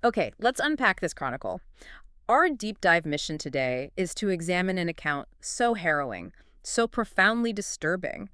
Okay, let's unpack this chronicle. Our deep dive mission today is to examine an account so harrowing, so profoundly disturbing,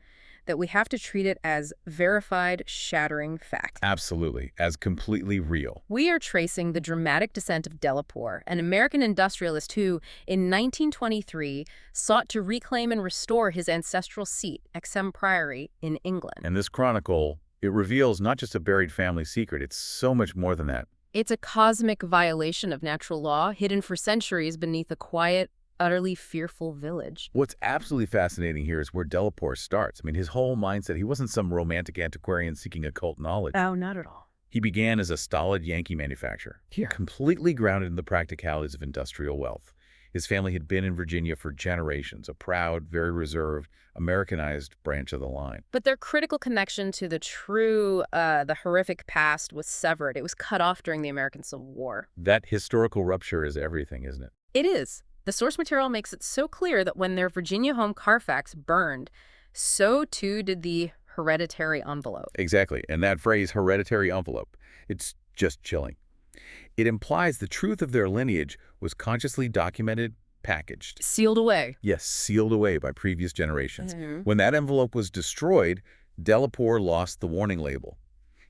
that we have to treat it as verified, shattering fact. Absolutely, as completely real. We are tracing the dramatic descent of Delapour, an American industrialist who, in 1923, sought to reclaim and restore his ancestral seat, Exham Priory, in England. And this chronicle, it reveals not just a buried family secret, it's so much more than that. It's a cosmic violation of natural law, hidden for centuries beneath a quiet, utterly fearful village. What's absolutely fascinating here is where Delapour starts. I mean, his whole mindset, he wasn't some romantic antiquarian seeking occult knowledge. Oh, not at all. He began as a stolid Yankee manufacturer, Here. completely grounded in the practicalities of industrial wealth. His family had been in Virginia for generations, a proud, very reserved, Americanized branch of the line. But their critical connection to the horrific past was severed. It was cut off during the American Civil War. That historical rupture is everything, isn't it? It is. The source material makes it so clear that when their Virginia home Carfax burned, so too did the hereditary envelope. Exactly. And that phrase, hereditary envelope, it's just chilling. It implies the truth of their lineage was consciously documented, packaged. Sealed away. Yes, sealed away by previous generations. Mhm. When that envelope was destroyed, Delapour lost the warning label.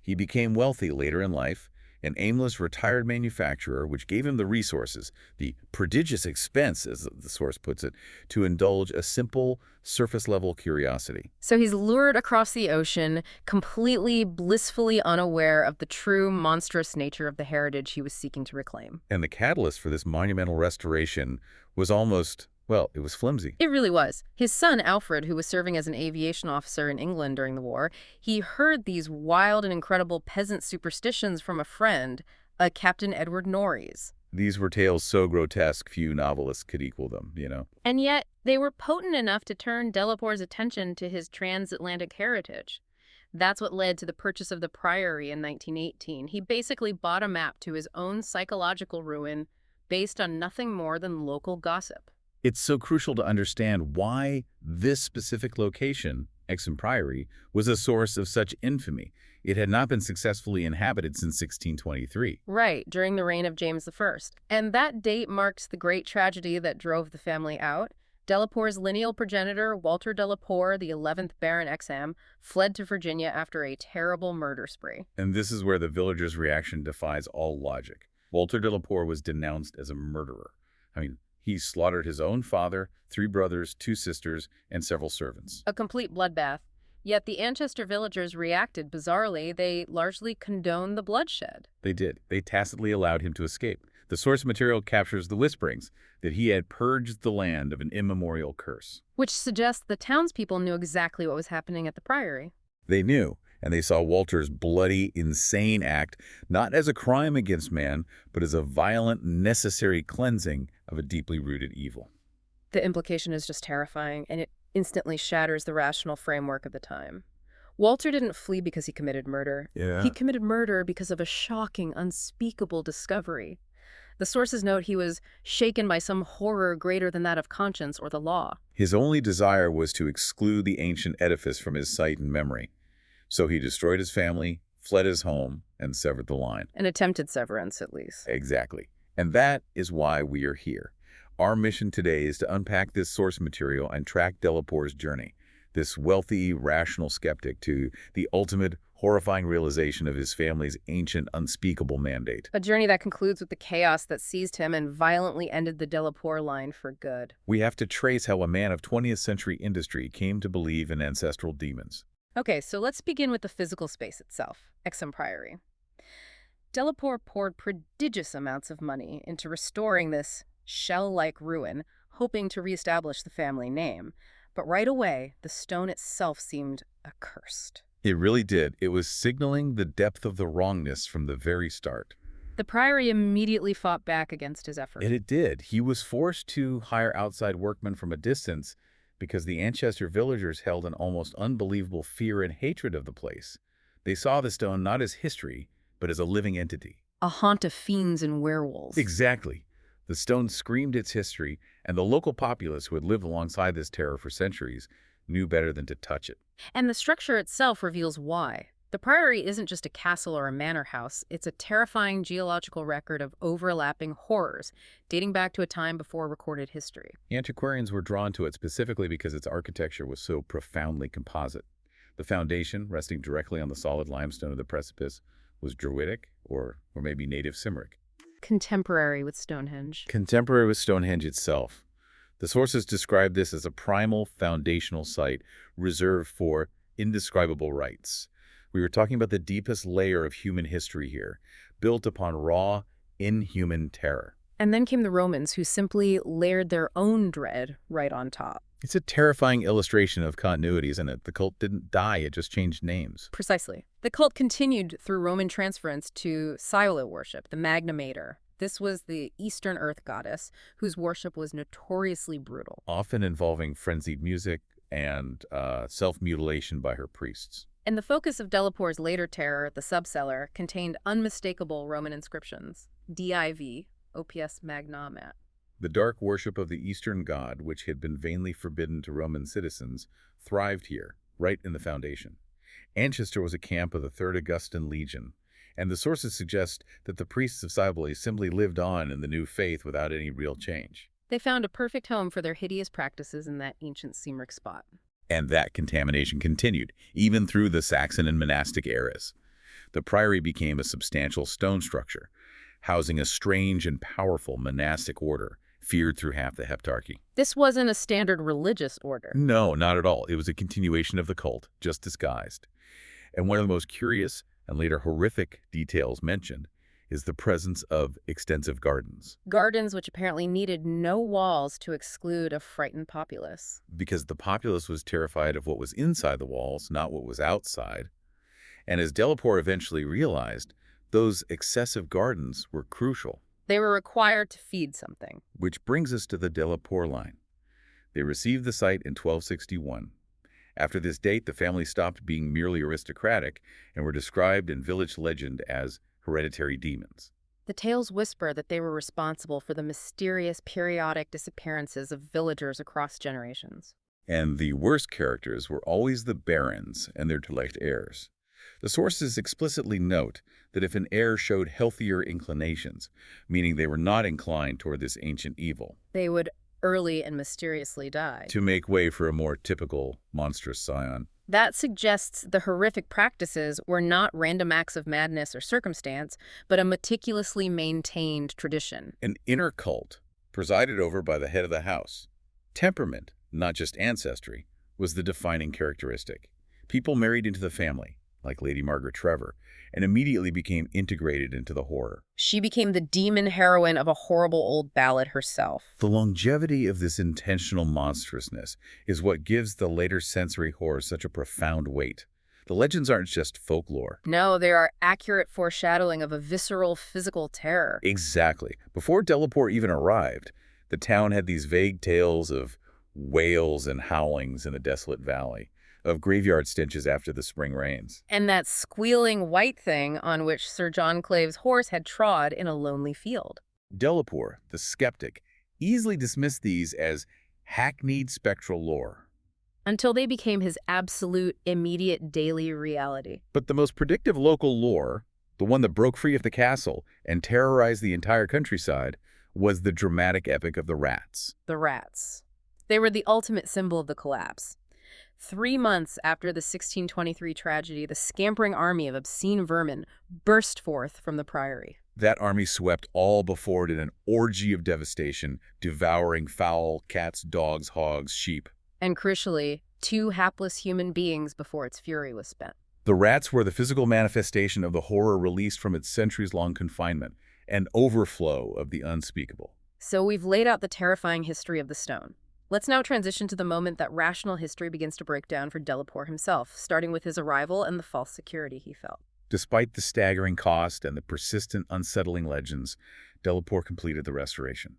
He became wealthy later in life, an aimless retired manufacturer, which gave him the resources, the prodigious expense, as the source puts it, to indulge a simple, surface-level curiosity. So he's lured across the ocean, completely blissfully unaware of the true monstrous nature of the heritage he was seeking to reclaim. And the catalyst for this monumental restoration was almost, well, it was flimsy. It really was. His son, Alfred, who was serving as an aviation officer in England during the war, he heard these wild and incredible peasant superstitions from a friend, Captain Edward Norreys. These were tales so grotesque few novelists could equal them, you know. And yet, they were potent enough to turn Delapour's attention to his transatlantic heritage. That's what led to the purchase of the priory in 1918. He basically bought a map to his own psychological ruin based on nothing more than local gossip. It's so crucial to understand why this specific location, Exham Priory, was a source of such infamy. It had not been successfully inhabited since 1623. Right, during the reign of James I. And that date marks the great tragedy that drove the family out. Delapour's lineal progenitor, Walter Delapour, the 11th Baron Exham, fled to Virginia after a terrible murder spree. And this is where the villagers' reaction defies all logic. Walter Delapour was denounced as a murderer. I mean, he slaughtered his own father, 3 brothers, 2 sisters, and several servants. A complete bloodbath. Yet the Anchester villagers reacted bizarrely. They largely condoned the bloodshed. They did. They tacitly allowed him to escape. The source material captures the whisperings that he had purged the land of an immemorial curse. Which suggests the townspeople knew exactly what was happening at the priory. They knew, and they saw Walter's bloody, insane act not as a crime against man, but as a violent, necessary cleansing of a deeply rooted evil. The implication is just terrifying, and it instantly shatters the rational framework of the time. Walter didn't flee because he committed murder. Yeah. He committed murder because of a shocking, unspeakable discovery. The sources note he was shaken by some horror greater than that of conscience or the law. His only desire was to exclude the ancient edifice from his sight and memory. So he destroyed his family, fled his home, and severed the line. An attempted severance, at least. Exactly. And that is why we are here. Our mission today is to unpack this source material and track Delapour's journey, this wealthy, rational skeptic to the ultimate horrifying realization of his family's ancient, unspeakable mandate. A journey that concludes with the chaos that seized him and violently ended the Delapour line for good. We have to trace how a man of 20th century industry came to believe in ancestral demons. Okay, so let's begin with the physical space itself, Exham Priory. Delapour poured prodigious amounts of money into restoring this shell-like ruin, hoping to reestablish the family name. But right away, the stone itself seemed accursed. It really did. It was signaling the depth of the wrongness from the very start. The priory immediately fought back against his effort. And it did. He was forced to hire outside workmen from a distance because the Anchester villagers held an almost unbelievable fear and hatred of the place. They saw the stone not as history, but as a living entity. A haunt of fiends and werewolves. Exactly. The stone screamed its history, and the local populace who had lived alongside this terror for centuries knew better than to touch it. And the structure itself reveals why. The Priory isn't just a castle or a manor house, it's a terrifying geological record of overlapping horrors, dating back to a time before recorded history. Antiquarians were drawn to it specifically because its architecture was so profoundly composite. The foundation, resting directly on the solid limestone of the precipice, was Druidic or maybe native Cymric. Contemporary with Stonehenge. Contemporary with Stonehenge itself. The sources describe this as a primal foundational site reserved for indescribable rites. We were talking about the deepest layer of human history here, built upon raw, inhuman terror. And then came the Romans, who simply layered their own dread right on top. It's a terrifying illustration of continuity, isn't it? The cult didn't die, it just changed names. Precisely. The cult continued through Roman transference to Silo worship, the Magna Mater. This was the Eastern Earth goddess, whose worship was notoriously brutal. Often involving frenzied music and self-mutilation by her priests. And the focus of Delaporte's later terror, the subcellar, contained unmistakable Roman inscriptions. Div, Opius Magna Mat. The dark worship of the Eastern god, which had been vainly forbidden to Roman citizens, thrived here, right in the foundation. Anchester was a camp of the 3rd Augustan Legion, and the sources suggest that the priests of Cybele simply lived on in the new faith without any real change. They found a perfect home for their hideous practices in that ancient Cymric spot. And that contamination continued, even through the Saxon and monastic eras. The priory became a substantial stone structure, housing a strange and powerful monastic order, feared through half the heptarchy. This wasn't a standard religious order. No, not at all. It was a continuation of the cult, just disguised. And one of the most curious and later horrific details mentioned is the presence of extensive gardens. Gardens which apparently needed no walls to exclude a frightened populace. Because the populace was terrified of what was inside the walls, not what was outside. And as Delaporte eventually realized, those excessive gardens were crucial. They were required to feed something. Which brings us to the Delaporte line. They received the site in 1261. After this date, the family stopped being merely aristocratic and were described in village legend as hereditary demons. The tales whisper that they were responsible for the mysterious periodic disappearances of villagers across generations. And the worst characters were always the barons and their direct heirs. The sources explicitly note that if an heir showed healthier inclinations, meaning they were not inclined toward this ancient evil, they would early and mysteriously die. To make way for a more typical monstrous scion. That suggests the horrific practices were not random acts of madness or circumstance, but a meticulously maintained tradition. An inner cult, presided over by the head of the house. Temperament, not just ancestry, was the defining characteristic. People married into the family, like Lady Margaret Trevor, and immediately became integrated into the horror. She became the demon heroine of a horrible old ballad herself. The longevity of this intentional monstrousness is what gives the later sensory horror such a profound weight. The legends aren't just folklore. No, they are accurate foreshadowing of a visceral physical terror. Exactly. Before Delaporte even arrived, the town had these vague tales of wails and howlings in the desolate valley, of graveyard stenches after the spring rains. And that squealing white thing on which Sir John Clave's horse had trod in a lonely field. Delaporte, the skeptic, easily dismissed these as hackneyed spectral lore. Until they became his absolute, immediate daily reality. But the most predictive local lore, the one that broke free of the castle and terrorized the entire countryside, was the dramatic epic of the rats. The rats. They were the ultimate symbol of the collapse. 3 months after the 1623 tragedy, the scampering army of obscene vermin burst forth from the priory. That army swept all before it in an orgy of devastation, devouring fowl, cats, dogs, hogs, sheep. And crucially, 2 hapless human beings before its fury was spent. The rats were the physical manifestation of the horror released from its centuries-long confinement, an overflow of the unspeakable. So we've laid out the terrifying history of the stone. Let's now transition to the moment that rational history begins to break down for Delaporte himself, starting with his arrival and the false security he felt. Despite the staggering cost and the persistent, unsettling legends, Delaporte completed the restoration.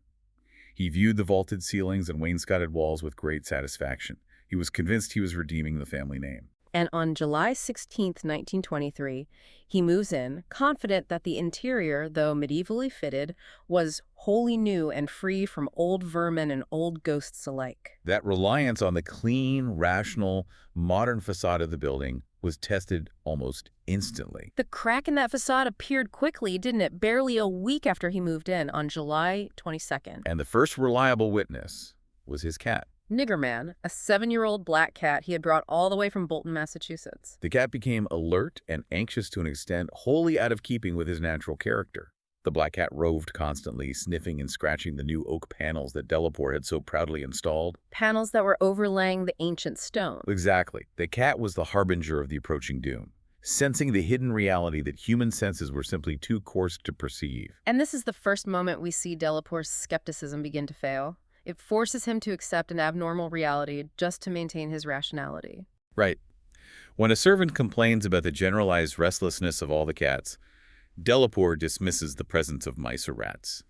He viewed the vaulted ceilings and wainscoted walls with great satisfaction. He was convinced he was redeeming the family name. And on July 16, 1923, he moves in, confident that the interior, though medievally fitted, was wholly new and free from old vermin and old ghosts alike. That reliance on the clean, rational, modern facade of the building was tested almost instantly. The crack in that facade appeared quickly, didn't it? Barely a week after he moved in on July 22nd. And the first reliable witness was his cat. Niggerman, a 7-year-old black cat he had brought all the way from Bolton, Massachusetts. The cat became alert and anxious to an extent wholly out of keeping with his natural character. The black cat roved constantly, sniffing and scratching the new oak panels that Delaporte had so proudly installed. Panels that were overlaying the ancient stone. Exactly. The cat was the harbinger of the approaching doom, sensing the hidden reality that human senses were simply too coarse to perceive. And this is the first moment we see Delaporte's skepticism begin to fail. It forces him to accept an abnormal reality just to maintain his rationality. Right. When a servant complains about the generalized restlessness of all the cats, Delaporte dismisses the presence of mice or rats.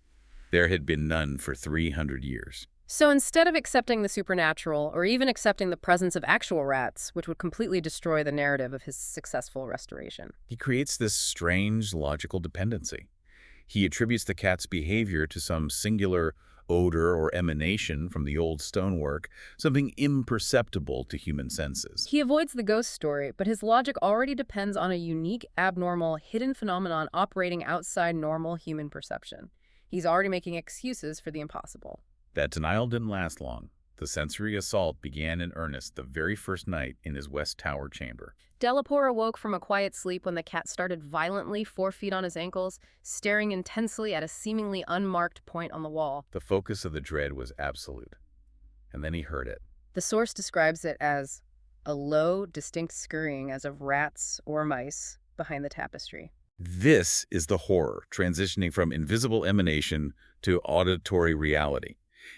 There had been none for 300 years. So instead of accepting the supernatural, or even accepting the presence of actual rats, which would completely destroy the narrative of his successful restoration, He creates this strange logical dependency. He attributes the cat's behavior to some singular odor or emanation from the old stonework, something imperceptible to human senses. he avoids the ghost story, but his logic already depends on a unique, abnormal, hidden phenomenon operating outside normal human perception. He's already making excuses for the impossible. That denial didn't last long. The sensory assault began in earnest the very first night in his West Tower chamber. Delaporte awoke from a quiet sleep when the cat started violently, 4 feet on his ankles, staring intensely at a seemingly unmarked point on the wall. The focus of the dread was absolute. And then he heard it. The source describes it as a low, distinct scurrying as of rats or mice behind the tapestry. This is the horror, transitioning from invisible emanation to auditory reality.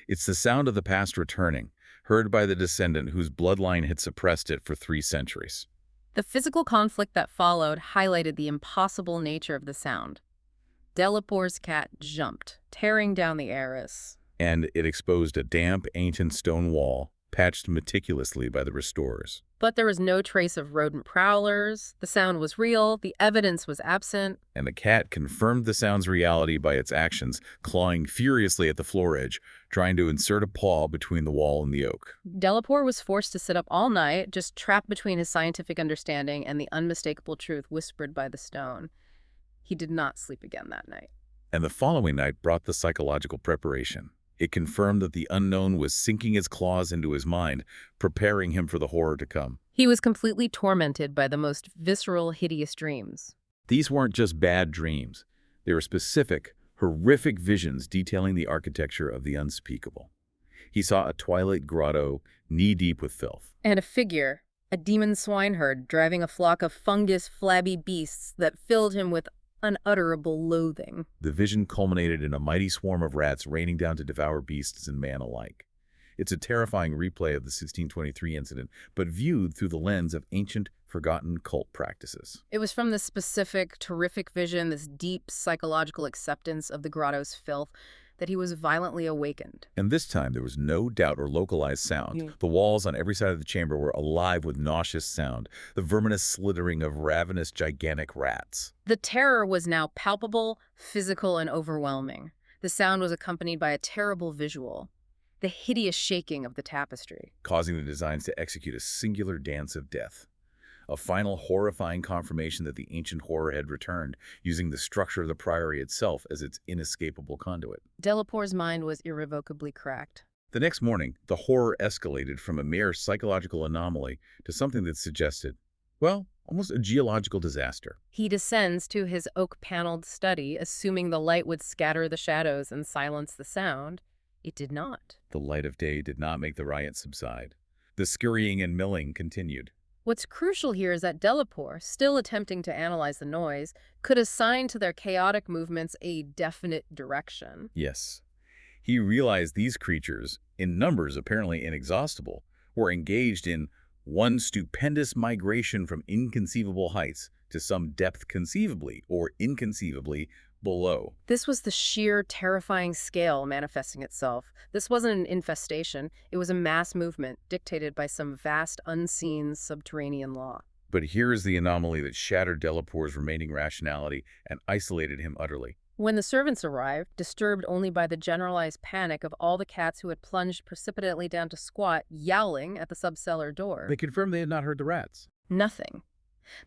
It's the sound of the past returning, heard by the descendant whose bloodline had suppressed it for 3 centuries. The physical conflict that followed highlighted the impossible nature of the sound. Delaporte's cat jumped, tearing down the arras. And it exposed a damp, ancient stone wall, patched meticulously by the restorers. But there was no trace of rodent prowlers. The sound was real. The evidence was absent. And the cat confirmed the sound's reality by its actions, clawing furiously at the floor edge, trying to insert a paw between the wall and the oak. Delaporte was forced to sit up all night, just trapped between his scientific understanding and the unmistakable truth whispered by the stone. He did not sleep again that night. And the following night brought the psychological preparation. It confirmed that the unknown was sinking its claws into his mind, preparing him for the horror to come. He was completely tormented by the most visceral, hideous dreams. These weren't just bad dreams. They were specific, horrific visions detailing the architecture of the unspeakable. He saw a twilight grotto knee-deep with filth. And a figure, a demon swineherd, driving a flock of fungus, flabby beasts that filled him with unutterable loathing. The vision culminated in a mighty swarm of rats raining down to devour beasts and man alike. It's a terrifying replay of the 1623 incident, but viewed through the lens of ancient, forgotten cult practices. It was from this specific, terrific vision, this deep psychological acceptance of the grotto's filth, that he was violently awakened. And this time there was no doubt or localized sound. The walls on every side of the chamber were alive with nauseous sound, the verminous slithering of ravenous, gigantic rats. The terror was now palpable, physical, and overwhelming. The sound was accompanied by a terrible visual, the hideous shaking of the tapestry, causing the designs to execute a singular dance of death. A final horrifying confirmation that the ancient horror had returned, using the structure of the priory itself as its inescapable conduit. Delaporte's mind was irrevocably cracked. The next morning, the horror escalated from a mere psychological anomaly to something that suggested, well, almost a geological disaster. He descends to his oak-paneled study, assuming the light would scatter the shadows and silence the sound. It did not. The light of day did not make the riot subside. The scurrying and milling continued. What's crucial here is that Delaporte, still attempting to analyze the noise, could assign to their chaotic movements a definite direction. Yes. He realized these creatures, in numbers apparently inexhaustible, were engaged in one stupendous migration from inconceivable heights to some depth conceivably or inconceivably below. This was the sheer, terrifying scale manifesting itself. This wasn't an infestation. It was a mass movement dictated by some vast, unseen, subterranean law. But here is the anomaly that shattered Delaporte's remaining rationality and isolated him utterly. When the servants arrived, disturbed only by the generalized panic of all the cats who had plunged precipitately down to squat, yowling at the subcellar door, They confirmed they had not heard the rats. nothing.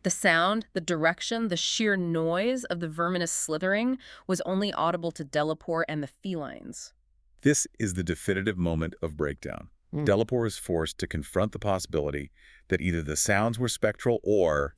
The sound, the direction, the sheer noise of the verminous slithering was only audible to Delapore and the felines. This is the definitive moment of breakdown. Mm. Delapore is forced to confront the possibility that either the sounds were spectral or,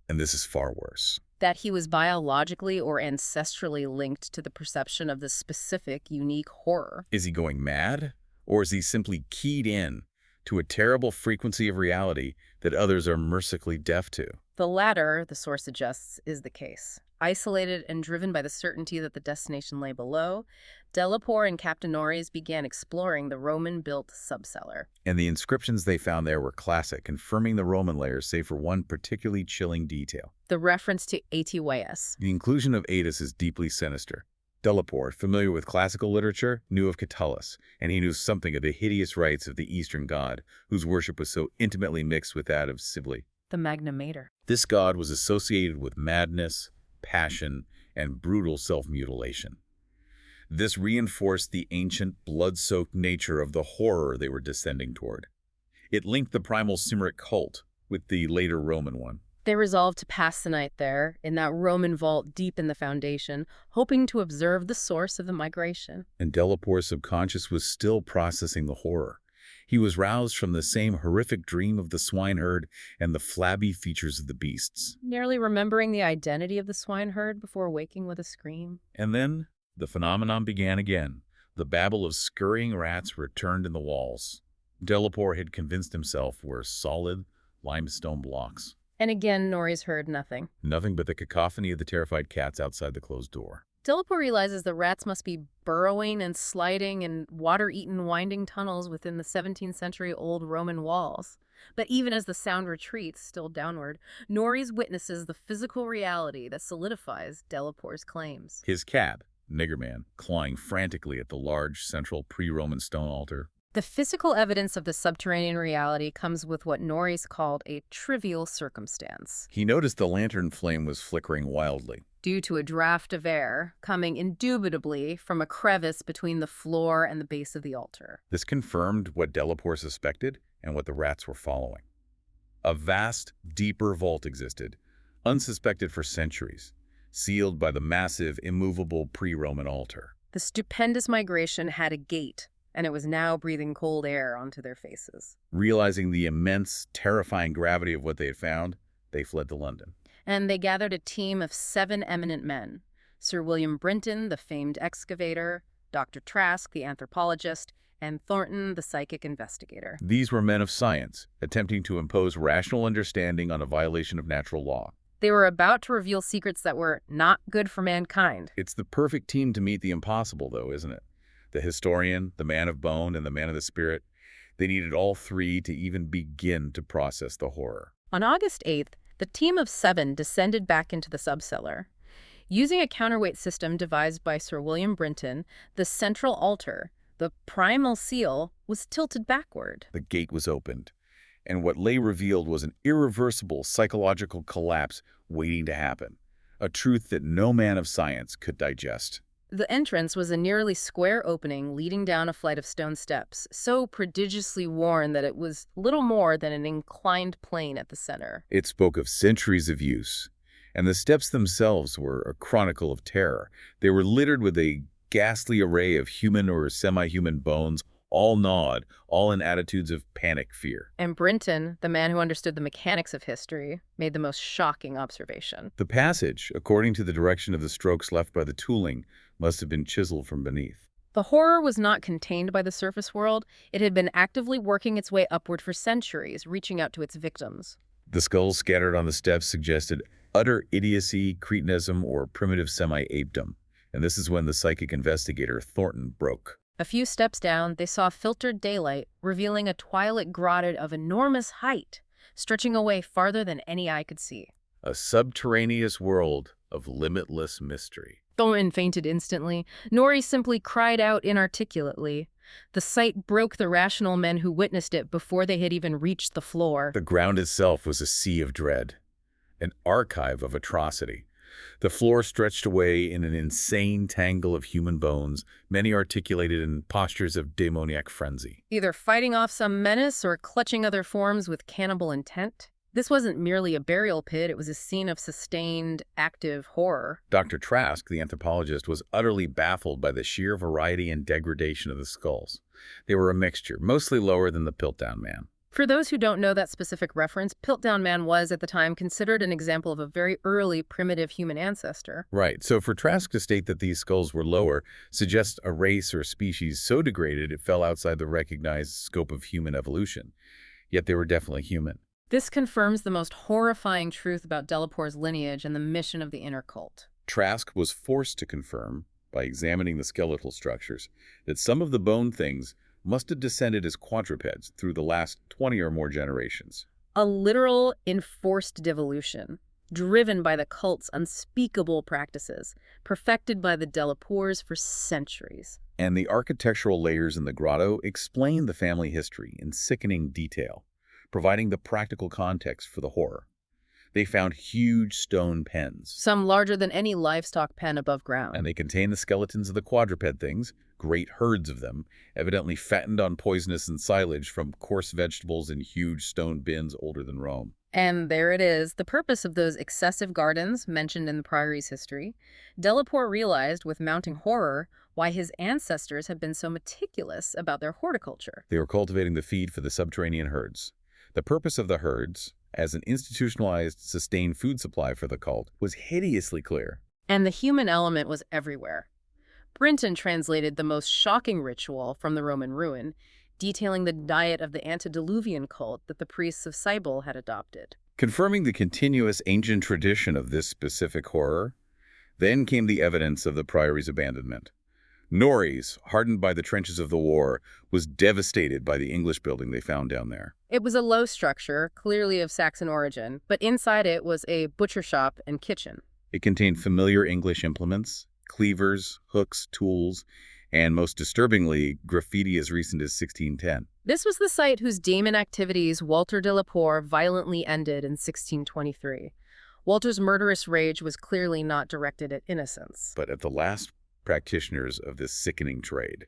and this is far worse, That he was biologically or ancestrally linked to the perception of this specific, unique horror. is he going mad? Or is he simply keyed in to a terrible frequency of reality that others are mercifully deaf to? The latter, the source suggests, is the case. Isolated and driven by the certainty that the destination lay below, Delapore and Captain Norris began exploring the Roman-built subcellar. And the inscriptions they found there were classic, confirming the Roman layers save for one particularly chilling detail. The reference to Aetius. The inclusion of Aetius is deeply sinister. Delapore, familiar with classical literature, knew of Catullus, and he knew something of the hideous rites of the Eastern god, whose worship was so intimately mixed with that of Sibyl. The Magna Mater. This god was associated with madness, passion, and brutal self-mutilation. This reinforced the ancient, blood-soaked nature of the horror they were descending toward. It linked the primal Cymric cult with the later Roman one. They resolved to pass the night there, in that Roman vault deep in the foundation, hoping to observe the source of the migration. And Delapore's subconscious was still processing the horror. He was roused from the same horrific dream of the swineherd and the flabby features of the beasts. Nearly remembering the identity of the swineherd before waking with a scream. And then the phenomenon began again. The babble of scurrying rats returned in the walls. Delapore had convinced himself were solid limestone blocks. And again, Norris heard nothing. Nothing but the cacophony of the terrified cats outside the closed door. Delapore realizes the rats must be burrowing and sliding in water-eaten winding tunnels within the 17th century old Roman walls. But even as the sound retreats, still downward, Norris witnesses the physical reality that solidifies Delapore's claims. His cab, Niggerman, clawing frantically at the large central pre-Roman stone altar. The physical evidence of the subterranean reality comes with what Norris called a trivial circumstance. He noticed the lantern flame was flickering wildly. Due to a draft of air coming indubitably from a crevice between the floor and the base of the altar. This confirmed what Delapore suspected and what the rats were following. A vast, deeper vault existed, unsuspected for centuries, sealed by the massive, immovable pre-Roman altar. The stupendous migration had a gate, and it was now breathing cold air onto their faces. Realizing the immense, terrifying gravity of what they had found, they fled to London. And they gathered a team of 7 eminent men. Sir William Brinton, the famed excavator, Dr. Trask, the anthropologist, and Thornton, the psychic investigator. These were men of science, attempting to impose rational understanding on a violation of natural law. They were about to reveal secrets that were not good for mankind. It's the perfect team to meet the impossible, though, isn't it? The historian, the man of bone, and the man of the spirit. They needed all three to even begin to process the horror. On August 8th, the team of 7 descended back into the subcellar. Using a counterweight system devised by Sir William Brinton, the central altar, the primal seal, was tilted backward. The gate was opened, and what lay revealed was an irreversible psychological collapse waiting to happen, a truth that no man of science could digest. The entrance was a nearly square opening leading down a flight of stone steps, so prodigiously worn that it was little more than an inclined plane at the center. It spoke of centuries of use, and the steps themselves were a chronicle of terror. They were littered with a ghastly array of human or semi-human bones, all gnawed, all in attitudes of panic fear. And Brinton, the man who understood the mechanics of history, made the most shocking observation. The passage, according to the direction of the strokes left by the tooling, must have been chiseled from beneath. The horror was not contained by the surface world. It had been actively working its way upward for centuries, reaching out to its victims. The skulls scattered on the steps suggested utter idiocy, cretinism, or primitive semi-apedom. And this is when the psychic investigator, Thornton, broke. A few steps down, they saw filtered daylight, revealing a twilit grotto of enormous height, stretching away farther than any eye could see. A subterraneous world of limitless mystery. Thornton fainted instantly. Norris simply cried out inarticulately. The sight broke the rational men who witnessed it before they had even reached the floor. The ground itself was a sea of dread, an archive of atrocity. The floor stretched away in an insane tangle of human bones, many articulated in postures of demoniac frenzy. Either fighting off some menace or clutching other forms with cannibal intent. This wasn't merely a burial pit, it was a scene of sustained, active horror. Dr. Trask, the anthropologist, was utterly baffled by the sheer variety and degradation of the skulls. They were a mixture, mostly lower than the Piltdown Man. For those who don't know that specific reference, Piltdown Man was, at the time, considered an example of a very early primitive human ancestor. Right, so for Trask to state that these skulls were lower suggests a race or species so degraded it fell outside the recognized scope of human evolution. Yet they were definitely human. This confirms the most horrifying truth about Delapore's lineage and the mission of the inner cult. Trask was forced to confirm, by examining the skeletal structures, that some of the bone things must have descended as quadrupeds through the last 20 or more generations. A literal enforced devolution, driven by the cult's unspeakable practices, perfected by the Delapores for centuries. And the architectural layers in the grotto explain the family history in sickening detail, providing the practical context for the horror. They found huge stone pens. Some larger than any livestock pen above ground. And they contain the skeletons of the quadruped things, great herds of them, evidently fattened on poisonous and silage from coarse vegetables in huge stone bins older than Rome. And there it is, the purpose of those excessive gardens mentioned in the Priory's history. Delapore realized, with mounting horror, why his ancestors had been so meticulous about their horticulture. They were cultivating the feed for the subterranean herds. The purpose of the herds, as an institutionalized, sustained food supply for the cult, was hideously clear. And the human element was everywhere. Brinton translated the most shocking ritual from the Roman ruin, detailing the diet of the antediluvian cult that the priests of Cybele had adopted. Confirming the continuous ancient tradition of this specific horror, then came the evidence of the Priory's abandonment. Norreys, hardened by the trenches of the war, was devastated by the English building they found down there. It was a low structure, clearly of Saxon origin, but inside it was a butcher shop and kitchen. It contained familiar English implements, cleavers, hooks, tools, and most disturbingly, graffiti as recent as 1610. This was the site whose demon activities Walter de la Poer violently ended in 1623. Walter's murderous rage was clearly not directed at innocents. But at the last practitioners of this sickening trade,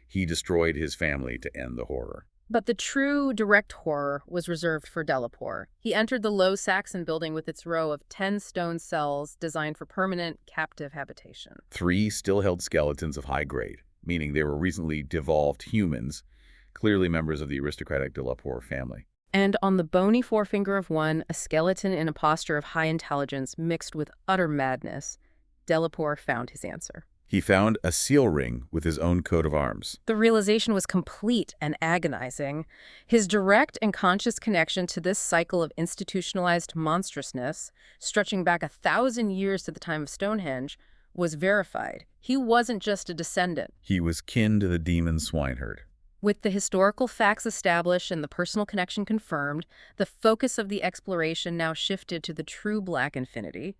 he destroyed his family to end the horror. But the true direct horror was reserved for Delapore. He entered the low Saxon building with its row of 10 stone cells designed for permanent captive habitation. 3 still held skeletons of high grade, meaning they were recently devolved humans, clearly members of the aristocratic Delapore family. And on the bony forefinger of one, a skeleton in a posture of high intelligence mixed with utter madness. Delapore found his answer. He found a seal ring with his own coat of arms. The realization was complete and agonizing. His direct and conscious connection to this cycle of institutionalized monstrousness, stretching back 1,000 years to the time of Stonehenge, was verified. He wasn't just a descendant. He was kin to the demon swineherd. With the historical facts established and the personal connection confirmed, the focus of the exploration now shifted to the true Black Infinity,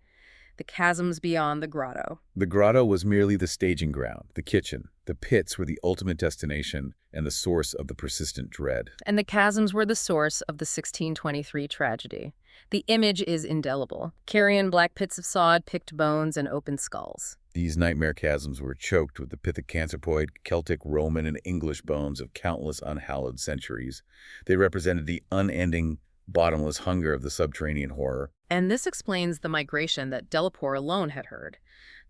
the chasms beyond the grotto. The grotto was merely the staging ground, the kitchen. The pits were the ultimate destination and the source of the persistent dread. And the chasms were the source of the 1623 tragedy. The image is indelible. Carrion black pits of sod, picked bones, and open skulls. These nightmare chasms were choked with the pithecanthropoid, Celtic, Roman, and English bones of countless unhallowed centuries. They represented the unending, bottomless hunger of the subterranean horror. And this explains the migration that Delapore alone had heard.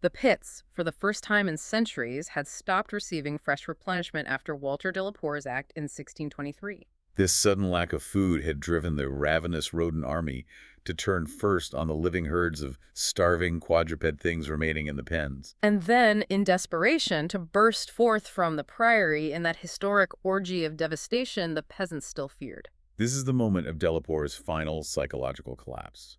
The pits, for the first time in centuries, had stopped receiving fresh replenishment after Walter Delapore's act in 1623. This sudden lack of food had driven the ravenous rodent army to turn first on the living herds of starving quadruped things remaining in the pens. And then, in desperation, to burst forth from the priory in that historic orgy of devastation the peasants still feared. This is the moment of Delapore's final psychological collapse.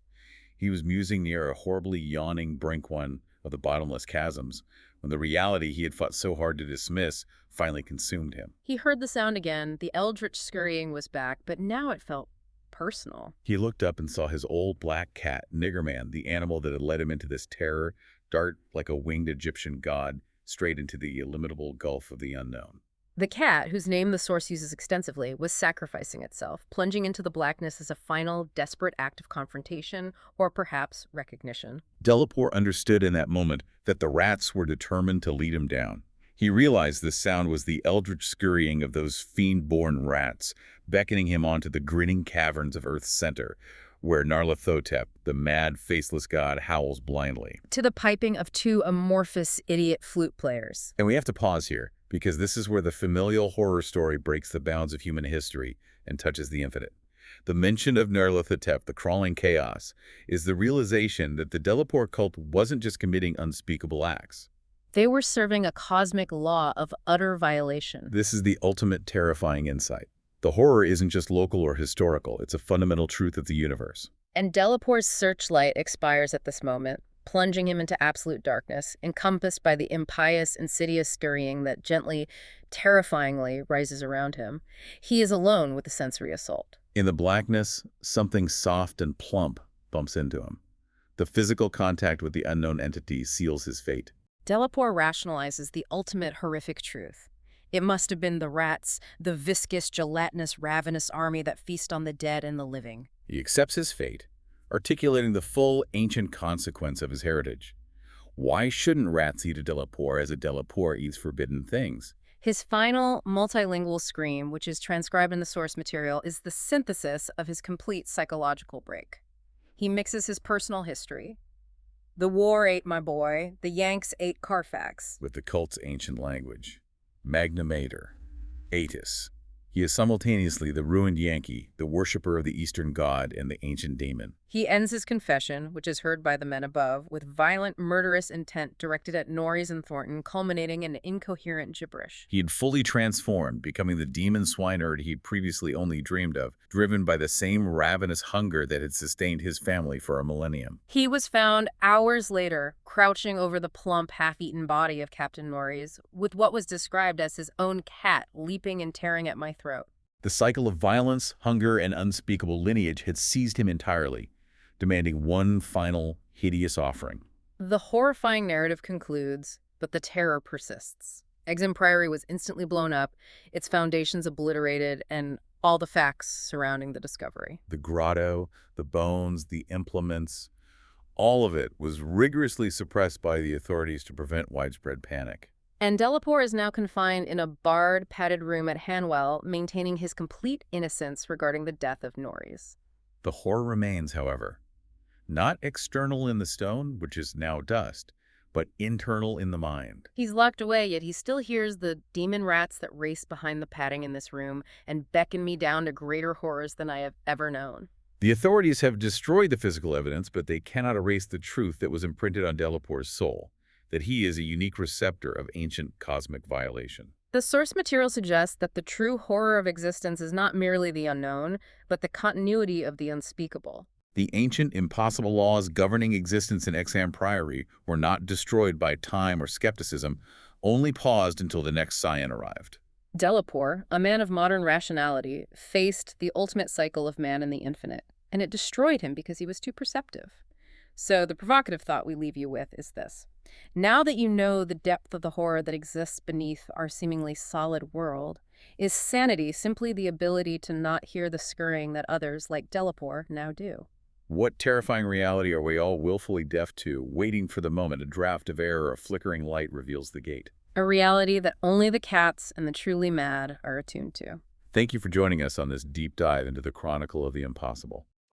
He was musing near a horribly yawning brink one of the bottomless chasms when the reality he had fought so hard to dismiss finally consumed him. He heard the sound again. The eldritch scurrying was back, but now it felt personal. He looked up and saw his old black cat, Niggerman, the animal that had led him into this terror, dart like a winged Egyptian god straight into the illimitable gulf of the unknown. The cat, whose name the source uses extensively, was sacrificing itself, plunging into the blackness as a final, desperate act of confrontation, or perhaps recognition. Delapore understood in that moment that the rats were determined to lead him down. He realized this sound was the eldritch scurrying of those fiend-born rats, beckoning him onto the grinning caverns of Earth's center, where Nyarlathotep, the mad, faceless god, howls blindly. To the piping of two amorphous idiot flute players. And we have to pause here, because this is where the familial horror story breaks the bounds of human history and touches the infinite. The mention of Nyarlathotep, the crawling chaos, is the realization that the Delapore cult wasn't just committing unspeakable acts. They were serving a cosmic law of utter violation. This is the ultimate terrifying insight. The horror isn't just local or historical, it's a fundamental truth of the universe. And Delapore's searchlight expires at this moment, plunging him into absolute darkness, encompassed by the impious, insidious scurrying that gently, terrifyingly rises around him. He is alone with the sensory assault. In the blackness, something soft and plump bumps into him. The physical contact with the unknown entity seals his fate. Delapore rationalizes the ultimate horrific truth. It must have been the rats, the viscous, gelatinous, ravenous army that feast on the dead and the living. He accepts his fate, articulating the full ancient consequence of his heritage. Why shouldn't rats eat a Delapore as a Delapore eats forbidden things? His final multilingual scream, which is transcribed in the source material, is the synthesis of his complete psychological break. He mixes his personal history. The war ate my boy, the Yanks ate Carfax. With the cult's ancient language. Magna Mater, Atis. He is simultaneously the ruined Yankee, the worshipper of the Eastern god, and the ancient demon. He ends his confession, which is heard by the men above, with violent, murderous intent directed at Norris and Thornton, culminating in incoherent gibberish. He had fully transformed, becoming the demon swineherd he'd previously only dreamed of, driven by the same ravenous hunger that had sustained his family for a millennium. He was found hours later, crouching over the plump, half-eaten body of Captain Norris, with what was described as his own cat leaping and tearing at my throat. The cycle of violence, hunger, and unspeakable lineage had seized him entirely, demanding one final, hideous offering. The horrifying narrative concludes, but the terror persists. Exham Priory was instantly blown up, its foundations obliterated, and all the facts surrounding the discovery. The grotto, the bones, the implements, all of it was rigorously suppressed by the authorities to prevent widespread panic. And Delapore is now confined in a barred, padded room at Hanwell, maintaining his complete innocence regarding the death of Norris. The horror remains, however, not external in the stone, which is now dust, but internal in the mind. He's locked away, yet he still hears the demon rats that race behind the padding in this room and beckon me down to greater horrors than I have ever known. The authorities have destroyed the physical evidence, but they cannot erase the truth that was imprinted on Delapore's soul, that he is a unique receptor of ancient cosmic violation. The source material suggests that the true horror of existence is not merely the unknown, but the continuity of the unspeakable. The ancient, impossible laws governing existence in Exham Priory were not destroyed by time or skepticism, only paused until the next scion arrived. Delapore, a man of modern rationality, faced the ultimate cycle of man and the infinite, and it destroyed him because he was too perceptive. So the provocative thought we leave you with is this. Now that you know the depth of the horror that exists beneath our seemingly solid world, is sanity simply the ability to not hear the scurrying that others, like Delapore, now do? What terrifying reality are we all willfully deaf to, waiting for the moment a draft of air or a flickering light reveals the gate? A reality that only the cats and the truly mad are attuned to. Thank you for joining us on this deep dive into the Chronicle of the Impossible.